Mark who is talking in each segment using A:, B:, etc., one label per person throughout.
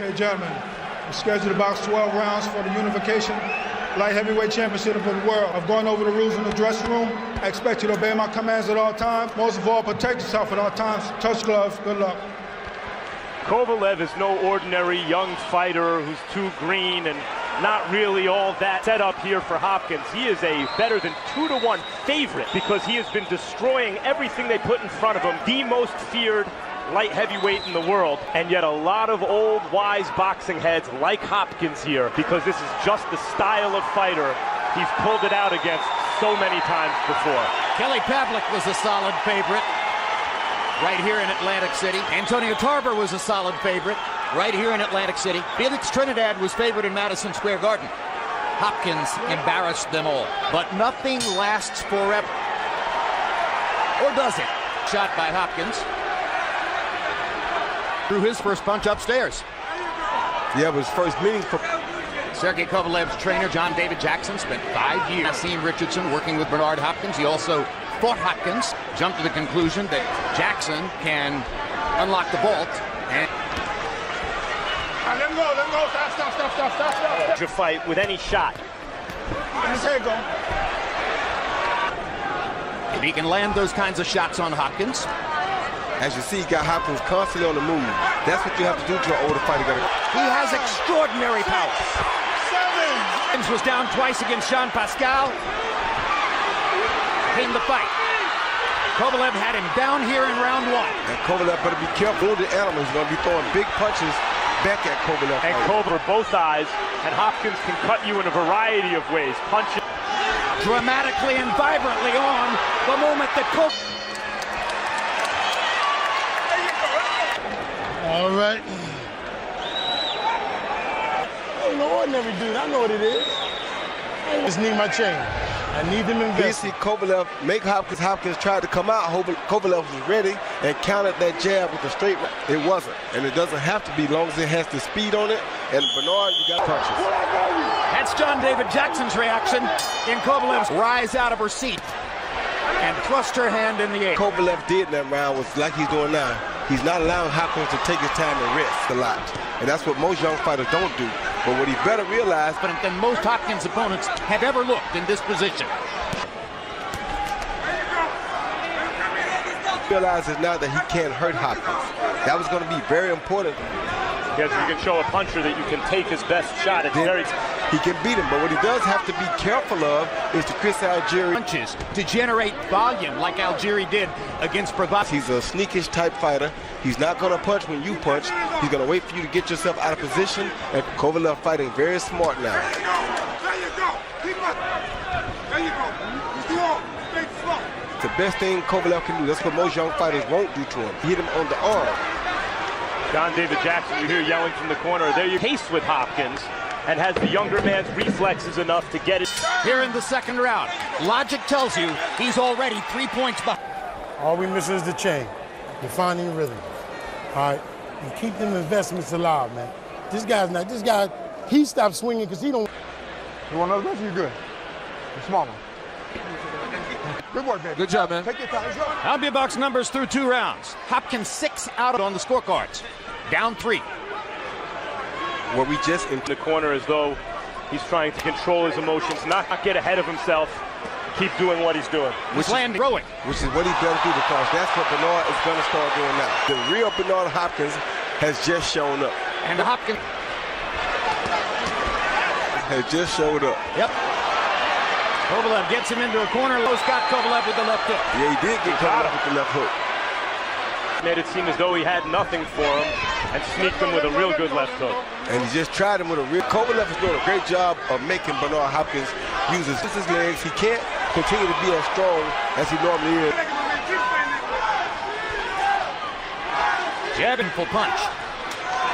A: Hey, gentlemen, we're scheduled to box 12 rounds for the unification light heavyweight championship of the world. I've gone over the rules in the dressing room. I expect you to obey my commands at all times. Most of all, protect yourself at all times. Touch gloves. Good luck.
B: Kovalev is no ordinary young fighter who's too green and not really all that set up here for Hopkins. He is a better than 2-to-1 favorite because he has been destroying everything they put in front of him. The most feared light heavyweight in the world, and yet a lot of old wise boxing heads like Hopkins here because this is just the style of fighter he's pulled it out against so many times before.
C: Kelly Pavlik was a solid favorite right here in Atlantic City. Antonio Tarver was a solid favorite right here in Atlantic City. Felix Trinidad was favored in Madison Square Garden. Hopkins embarrassed them all, but nothing lasts forever. Or does it? Shot by Hopkins. Threw his first punch upstairs.
D: Yeah, it was first meeting for
C: Sergey Kovalev's trainer, John David Jackson, spent 5 years. Nassim Richardson working with Bernard Hopkins. He also fought Hopkins, jumped to the conclusion that Jackson can unlock the vault. And
A: Let him go. Stop.
B: To fight with any shot.
A: His head go.
C: if he can land those kinds of shots on Hopkins.
D: As you see, he got Hopkins constantly on the move. That's what you have to do to an older fighter.
C: He has extraordinary power. Hopkins was down twice against Jean Pascal. Came the fight. Kovalev had him down here in round one.
D: And Kovalev better be careful. The animal is going to be throwing big punches back at Kovalev.
B: And Kovalev both eyes, and Hopkins can cut you in a variety of ways. Punches.
C: Dramatically and vibrantly on the moment that
A: All right. Ain't no ordinary dude. I know what it is. I just need my chain. I need them invested.
D: You see Kovalev make Hopkins. Hopkins tried to come out. Kovalev was ready and countered that jab with a straight right. It wasn't. And it doesn't have to be long as it has the speed on it. And Bernard, you got punches.
C: That's John David Jackson's reaction in Kovalev's rise out of her seat and thrust her hand in the air.
D: Kovalev did in that round was like he's doing now. He's not allowing Hopkins to take his time and rest a lot. And that's what most young fighters don't do. But what he better realize...
C: than most Hopkins opponents have ever looked in this position.
D: Realizes now that he can't hurt Hopkins. That was going to be very important.
B: Because you can show a puncher that you can take his best shot. It's very...
D: He can beat him, but what he does have to be careful of is to Chris Algieri.
C: Punches to generate volume like Algieri did against Pravaz.
D: He's a sneakish type fighter. He's not going to punch when you punch. He's going to wait for you to get yourself out of position. And Kovalev fighting very smart now.
A: There you go. Keep up. There you go. Big slow.
D: It's the best thing Kovalev can do. That's what most young fighters won't do to him. Hit him on the arm.
B: John David Jackson, you hear yelling from the corner. There you case with Hopkins. And has the younger man's reflexes enough to get it.
C: Here in the second round, logic tells you he's already 3 points behind.
A: All we missing is the chain. You're finding your rhythm. All right? And keep them investments alive, man. This guy, he stopped swinging because he don't. You want another match? You're good. You're small one. Good work, baby.
C: Good job, man.
A: Take your time.
C: Albia box numbers through 2 rounds. Hopkins 6 out on the scorecards. Down 3.
D: Where we just
B: in the corner as though he's trying to control his emotions, not get ahead of himself, keep doing what he's doing.
C: Which is throwing.
D: Which is what he better do, because that's what Bernard is going to start doing now. The real Bernard Hopkins has just shown up.
C: And Hopkins
D: has just showed up.
C: Yep. Kovalev gets him into a corner. Lowe's got Kovalev with the left hook.
D: Yeah, he did get Kovalev with the left hook.
B: Made it seem as though he had nothing for him and sneaked him with a real good left hook.
D: And he just tried him with a real... Kovalev is doing a great job of making Bernard Hopkins use his legs. He can't continue to be as strong as he normally is.
C: Jabbing full punch.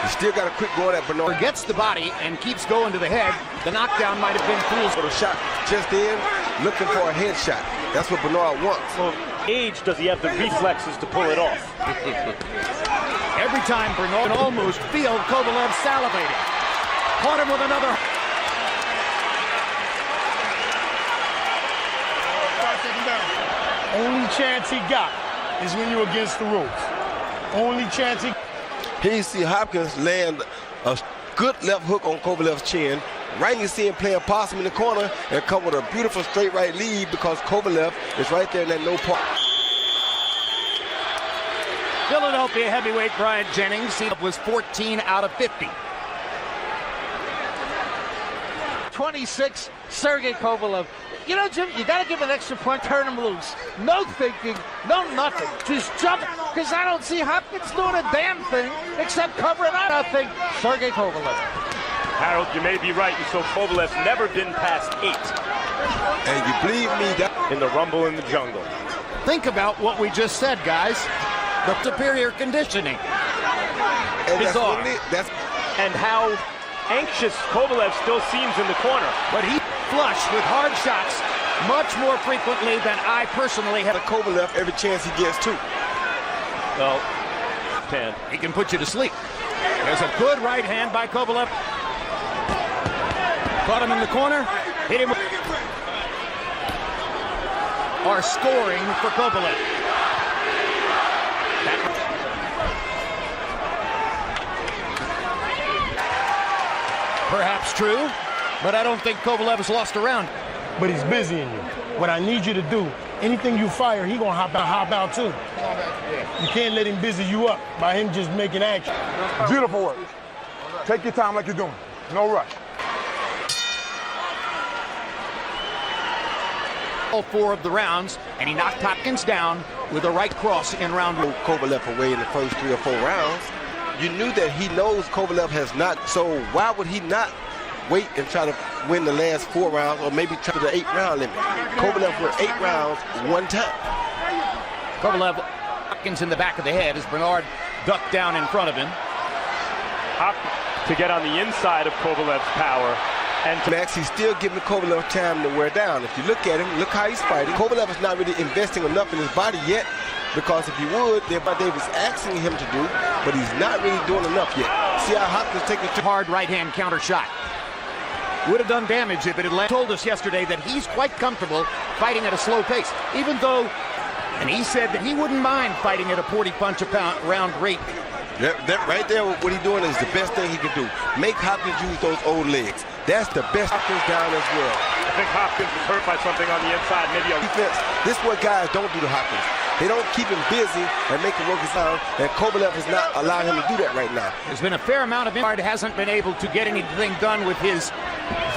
D: He still got a quick going at Bernard.
C: Gets the body and keeps going to the head. The knockdown might have been fool's.
D: For the shot just in, looking for a headshot. That's what Bernard wants.
B: Well, age does he have the reflexes to pull it off?
C: Every time Bernard can almost feel Kovalev salivating. Caught him with another.
A: Only chance he got is when you're against the ropes. Only chance he...
D: Here you see Hopkins land a good left hook on Kovalev's chin. Right, you see him playing possum in the corner and come with a beautiful straight right lead because Kovalev is right there in that no part.
C: Philadelphia heavyweight Brian Jennings, he was 14 out of 50.
E: 26, Sergey Kovalev. You know, Jim, you got to give an extra point, turn him loose. No thinking, no nothing. Just jump, because I don't see Hopkins doing a damn thing except covering up nothing. Sergey Kovalev.
B: Harold, you may be right. You saw Kovalev's never been past 8.
D: And you believe me, that
B: in the Rumble in the Jungle.
C: Think about what we just said, guys. The superior conditioning.
D: and
C: Bizarre.
B: And how anxious Kovalev still seems in the corner.
C: But he flush with hard shots much more frequently than I personally have.
D: Kovalev every chance he gets too.
B: Well, 10.
C: He can put you to sleep. There's a good right hand by Kovalev. Caught him in the corner. Hit him. Are scoring for Kovalev. Perhaps true, but I don't think Kovalev has lost a round.
A: But he's busy in you. What I need you to do, anything you fire, he gonna hop out too. You can't let him busy you up by him just making action.
F: Beautiful work. Take your time like you're doing. No rush.
C: All 4 of the rounds, and he knocked Hopkins down with a right cross in round 1.
D: Kovalev away in the first 3 or 4 rounds. You knew that he knows Kovalev has not, so why would he not wait and try to win the last 4 rounds or maybe try to the 8-round limit? Kovalev went 8 rounds one time.
C: Kovalev, Hopkins in the back of the head as Bernard ducked down in front of him.
B: To get on the inside of Kovalev's power. And
D: Max, he's still giving Kovalev time to wear down. If you look at him, look how he's fighting. Kovalev is not really investing enough in his body yet, because if he would, then what Davis asking him to do, but he's not really doing enough yet. See how Hopkins taking a
C: hard right-hand counter shot. Would have done damage if it had told us yesterday that he's quite comfortable fighting at a slow pace, even though, and he said that he wouldn't mind fighting at a 40 punch a pound round rate.
D: That right there, what he's doing is the best thing he can do. Make Hopkins use those old legs. That's the best. Hopkins down as well.
B: I think Hopkins was hurt by something on the inside. Maybe a
D: defense. This is what guys don't do to Hopkins. They don't keep him busy and make him work his out, and Kovalev is not allowing him to do that right now.
C: There's been a fair amount of impact. Hasn't been able to get anything done with his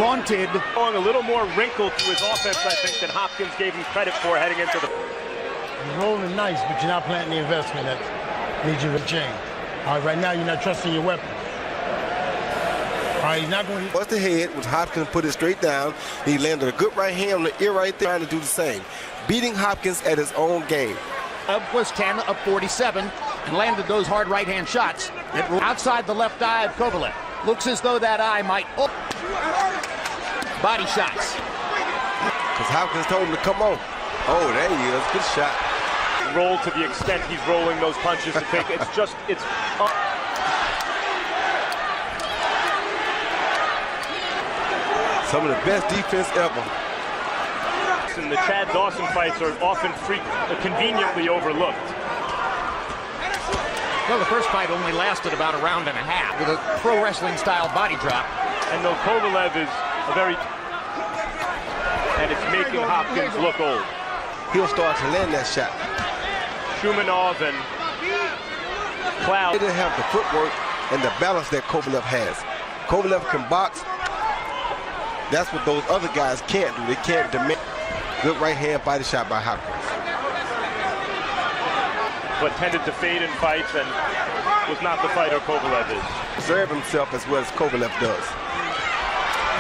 C: vaunted.
B: Going a little more wrinkle to his offense, I think, than Hopkins gave him credit for heading into the.
A: You're rolling nice, but you're not planting the investment that needs you to change. All right, right now you're not trusting your weapon. All right, he's not going to.
D: Bust the head with Hopkins, put it straight down. He landed a good right hand on the ear right there, trying to do the same. Beating Hopkins at his own game.
C: Was 10 of 47 and landed those hard right-hand shots that were outside the left eye of Kovalev. Looks as though that eye might. Oh. Body shots.
D: Because Hopkins told him to come on. Oh, there he is. Good shot.
B: Roll to the extent he's rolling those punches to take. It's just, it's.
D: Some of the best defense ever.
B: And the Chad Dawson fights are often conveniently overlooked.
C: Well, the first fight only lasted about a round and a half with a pro wrestling style body drop.
B: And though Kovalev is a very, and it's making Hopkins look old.
D: He'll start to land that shot.
B: Shumanov and Cloud.
D: They didn't have the footwork and the balance that Kovalev has. Kovalev can box. That's what those other guys can't do. They can't demand. Good right hand body shot by Hopkins.
B: But tended to fade in fights and was not the fighter Kovalev is.
D: Preserve himself as well as Kovalev does.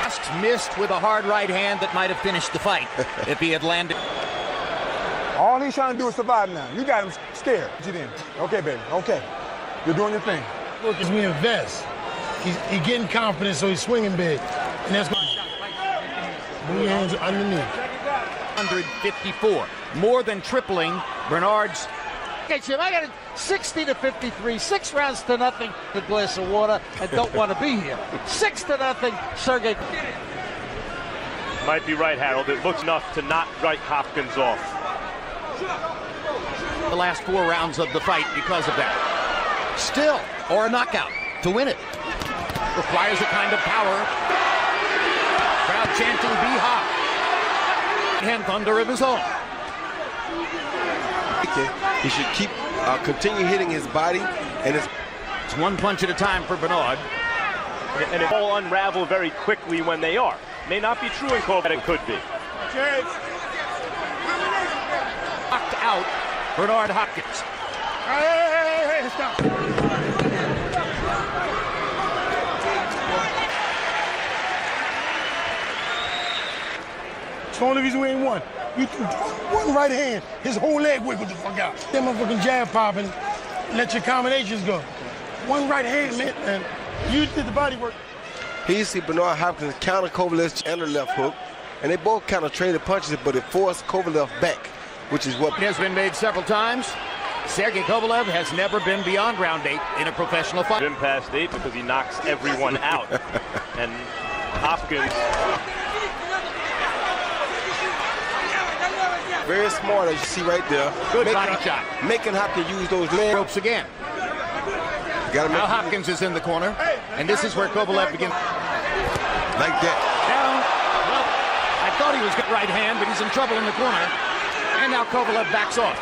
C: Just missed with a hard right hand that might have finished the fight if he had landed.
F: All he's trying to do is survive now. You got him scared. Get in. Okay, baby. Okay. You're doing your thing.
A: Look, as we invest, he's getting confident, so he's swinging big. And that's going to bring your hands underneath.
C: 154, more than tripling Bernard's.
E: Okay, Jim, I got it 60-53, 6 rounds to nothing, a glass of water, and don't want to be here. 6-0, Sergey.
B: Might be right, Harold. It looks enough to not write Hopkins off.
C: The last 4 rounds of the fight because of that. Still, or a knockout to win it. requires a kind of power. Crowd chanting, "Be hot." And thunder of his own.
D: He should continue hitting his body, and it's
C: one punch at a time for Bernard.
B: And it all unravel very quickly when they are. May not be true in Kovalev, but it could be.
C: Knocked out Bernard Hopkins.
A: Hey, stop. It's only reason we ain't won. You threw one right hand, his whole leg wiggled the fuck out. That motherfucking jab popping, let your combinations go. One right hand, man, and you did the body work.
D: Here you see Bernard Hopkins counter Kovalev's and the left hook, and they both kind of traded punches, but it forced Kovalev back, which is what
C: It has been made several times. Sergey Kovalev has never been beyond round 8 in a professional fight.
B: Been past 8 because he knocks everyone out. And Hopkins,
D: very smart, as you see right there.
C: Good body shot.
D: Making Hopkins use those legs.
C: Ropes again. Now Hopkins is in the corner, and this is where Kovalev begins.
D: Like that.
C: Down. Well, I thought he was getting right hand, but he's in trouble in the corner. And now Kovalev backs off.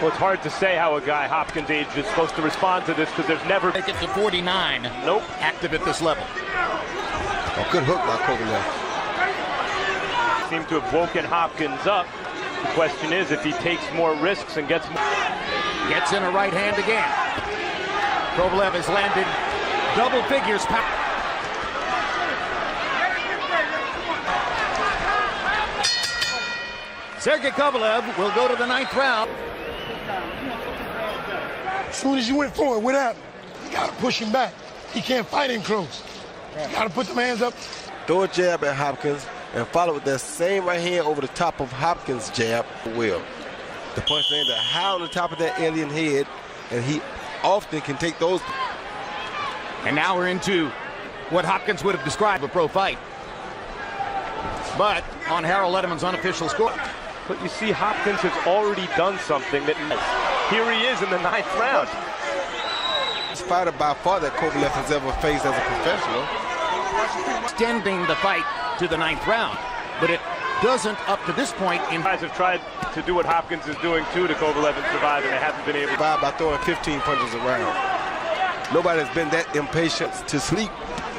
B: well, it's hard to say how a guy Hopkins' age is supposed to respond to this because there's never...
C: Take it to 49.
B: Nope.
C: Active at this level.
D: A good hook by Kovalev.
B: Seem to have woken Hopkins up. The question is if he takes more risks and gets more...
C: Gets in a right hand again. Kovalev has landed double figures. Sergey Kovalev will go to the 9th round.
A: As soon as you went forward, what happened? You gotta push him back. He can't fight in close. You gotta put them hands up.
D: Throw a jab at Hopkins and follow with that same right hand over the top of Hopkins' jab. Will. The punch landed high on the top of that alien head, and he often can take those.
C: And now we're into what Hopkins would have described a pro fight. But on Harold Letterman's unofficial score.
B: But you see, Hopkins has already done something that... Here he is in the 9th round.
D: This fighter by far that Kovalev has ever faced as a professional.
C: Extending the fight to the 9th round. But it doesn't up to this point.
B: Guys have tried to do what Hopkins is doing too to Kovalev and survive, and they haven't been able to.
D: By throwing 15 punches around. Nobody has been that impatient to sleep,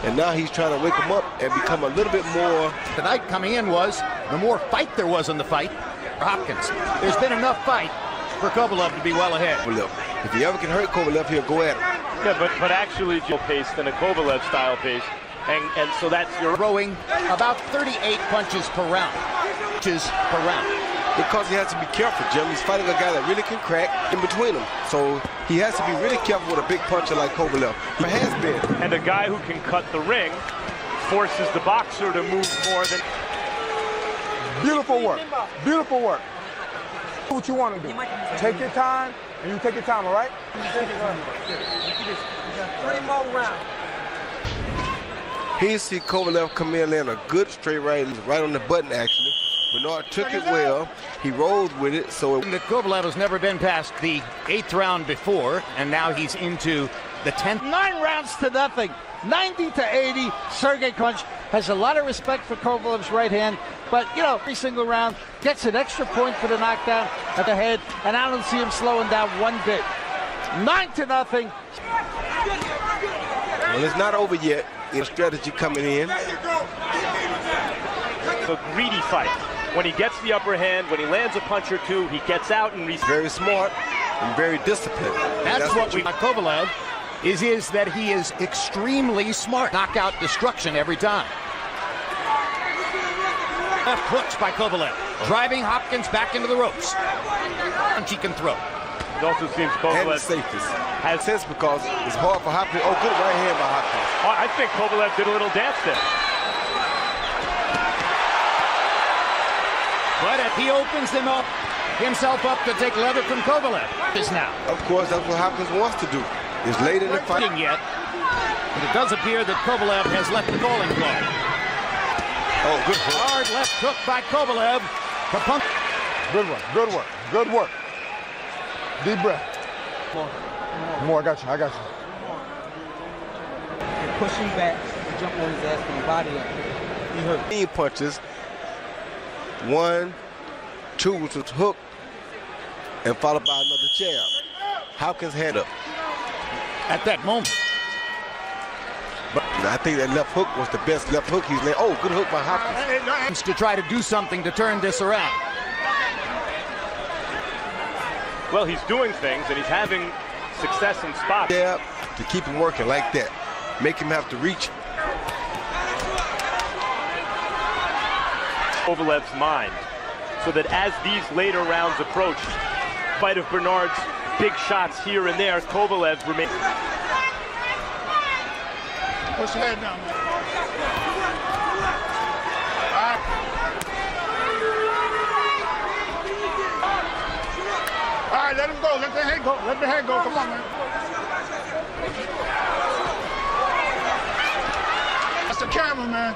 D: and now he's trying to wake him up and become a little bit more.
C: Tonight coming in was the more fight there was in the fight for Hopkins. There's been enough fight for Kovalev to be well ahead.
D: If he ever can hurt Kovalev, he'll go at him.
B: Yeah, but actually Joe pace than a Kovalev style pace. And so that's your
C: throwing about 38 punches per round.
D: Because he has to be careful, Jim. He's fighting a guy that really can crack in between them. So he has to be really careful with a big puncher like Kovalev. He has been.
B: And a guy who can cut the ring forces the boxer to move more than...
F: Beautiful work. Beautiful work. Do what you want to do. Take your time, and you take your time, all right?
G: 3 more rounds.
D: Here you see Kovalev come in and a good straight right on the button, actually. Bernard took it well. He rolled with it, so...
C: Kovalev has never been past the 8th round before, and now he's into the 10th.
E: 9 rounds to nothing. 90-80. Sergey Kovalev has a lot of respect for Kovalev's right hand, but, you know, every single round gets an extra point for the knockdown at the head, and I don't see him slowing down one bit. 9-0.
D: Well, it's not over yet. It's strategy coming in.
B: A greedy fight. When he gets the upper hand, when he lands a punch or two, he gets out and
D: very smart and very disciplined.
C: That's what we Kovalev is that he is extremely smart. Knockout destruction every time. Left hooks by Kovalev, driving Hopkins back into the ropes. Punch he can throw.
B: It also seems Kovalev
D: and the safest has sense because it's hard for Hopkins. Oh, good right hand by Hopkins.
B: I think Kovalev did a little dance there.
C: But if he opens himself up to take leather from Kovalev, is now.
D: Of course, that's what Hopkins wants to do. It's late in the fight.
C: Yet, but it does appear that Kovalev has left the bowling club.
D: Oh, good hook.
C: Hard left hook by Kovalev.
F: Good work, good work, good work. Deep breath. More, I got you, I got you.
G: push him back and jump on his ass from the body up. He hurt.
D: 15 punches. 1, 2 was a hook, and followed by another jab. Hopkins head up.
C: At that moment.
D: But I think that left hook was the best left hook he's landed. Oh, good hook by Hopkins.
C: To try to do something to turn this around.
B: Well, he's doing things, and he's having success in spots.
D: Jab to keep him working like that. Make him have to reach.
B: Kovalev's mind, so that as these later rounds approach, fight of Bernard's big shots here and there, Kovalev remains.
F: Push your head down, man. All right, let him go. Let the head go. Let the head go. Come on, man. That's the camera, man.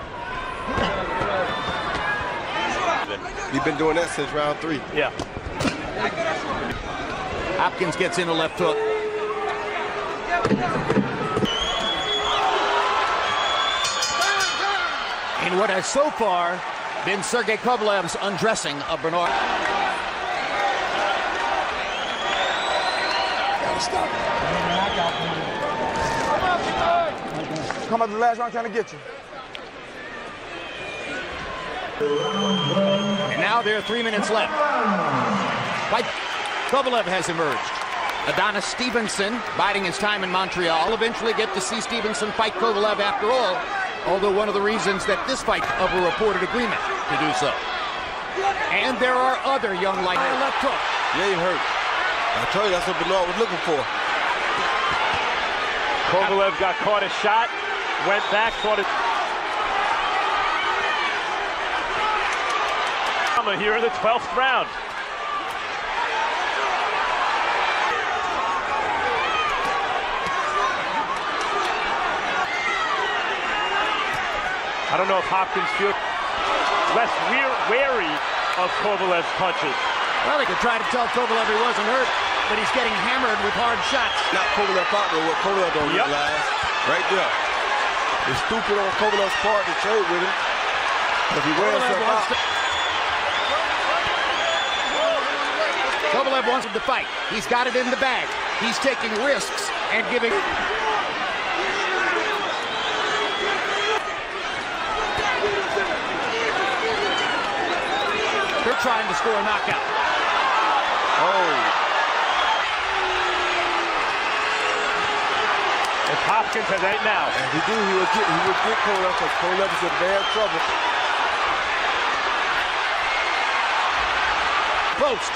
D: He's been doing that since round 3.
B: Yeah.
C: Hopkins gets in a left hook. In what has so far been Sergey Kovalev's undressing of Bernard.
F: Come out the last round trying to get you.
C: And now there are 3 minutes left. Kovalev has emerged. Adonis Stevenson, biding his time in Montreal. I'll eventually get to see Stevenson fight Kovalev after all, although one of the reasons that this fight of a reported agreement to do so. And there are other young light left hook.
D: Yeah, he hurt. I told you that's what Bernard was looking for.
B: Kovalev got caught a shot, went back, thought it. Here in the 12th round. I don't know if Hopkins feels less wary of Kovalev's punches.
C: Well, they could try to tell Kovalev he wasn't hurt, but he's getting hammered with hard shots.
D: Not Kovalev out there, what Kovalev don't realize. Right there. It's stupid on Kovalev's part to trade with him. If he wears himself out.
C: Kovalev wants him to fight. He's got it in the bag. He's taking risks and giving. They're trying to score a knockout.
D: Oh.
B: If Hopkins has eight now.
D: And he would get Kovalev because Kovalev is in bad trouble.
C: Close.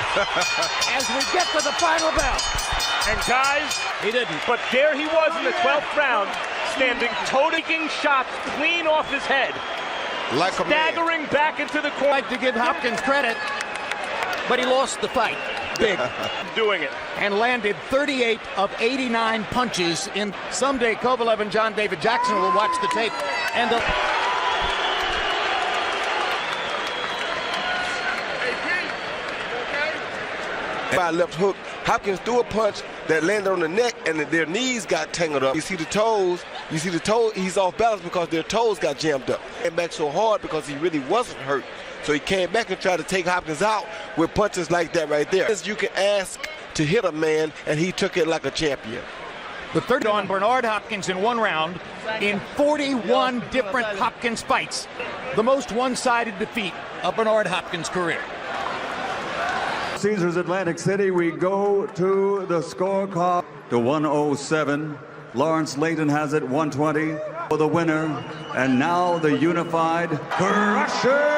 C: As we get to the final bell.
B: And guys,
C: he didn't.
B: But there he was in the 12th round, standing taking shots clean off his head.
D: Like a
B: staggering
D: man.
B: Back into the corner.
C: I'd like to give Hopkins credit, but he lost the fight. Big.
B: Doing it.
C: And landed 38 of 89 punches. In someday, Kovalev and John David Jackson will watch the tape and they'll.
D: By left hook, Hopkins threw a punch that landed on the neck and their knees got tangled up. You see the toes, he's off balance because their toes got jammed up. He came back so hard because he really wasn't hurt. So he came back and tried to take Hopkins out with punches like that right there. You can ask to hit a man, and he took it like a champion.
C: The third on Bernard Hopkins in one round in 41 different Hopkins fights. The most one-sided defeat of Bernard Hopkins' career.
H: Caesars Atlantic City, we go to the scorecard to 107. Lawrence Layton has it 120 for the winner. And now the unified Crusher.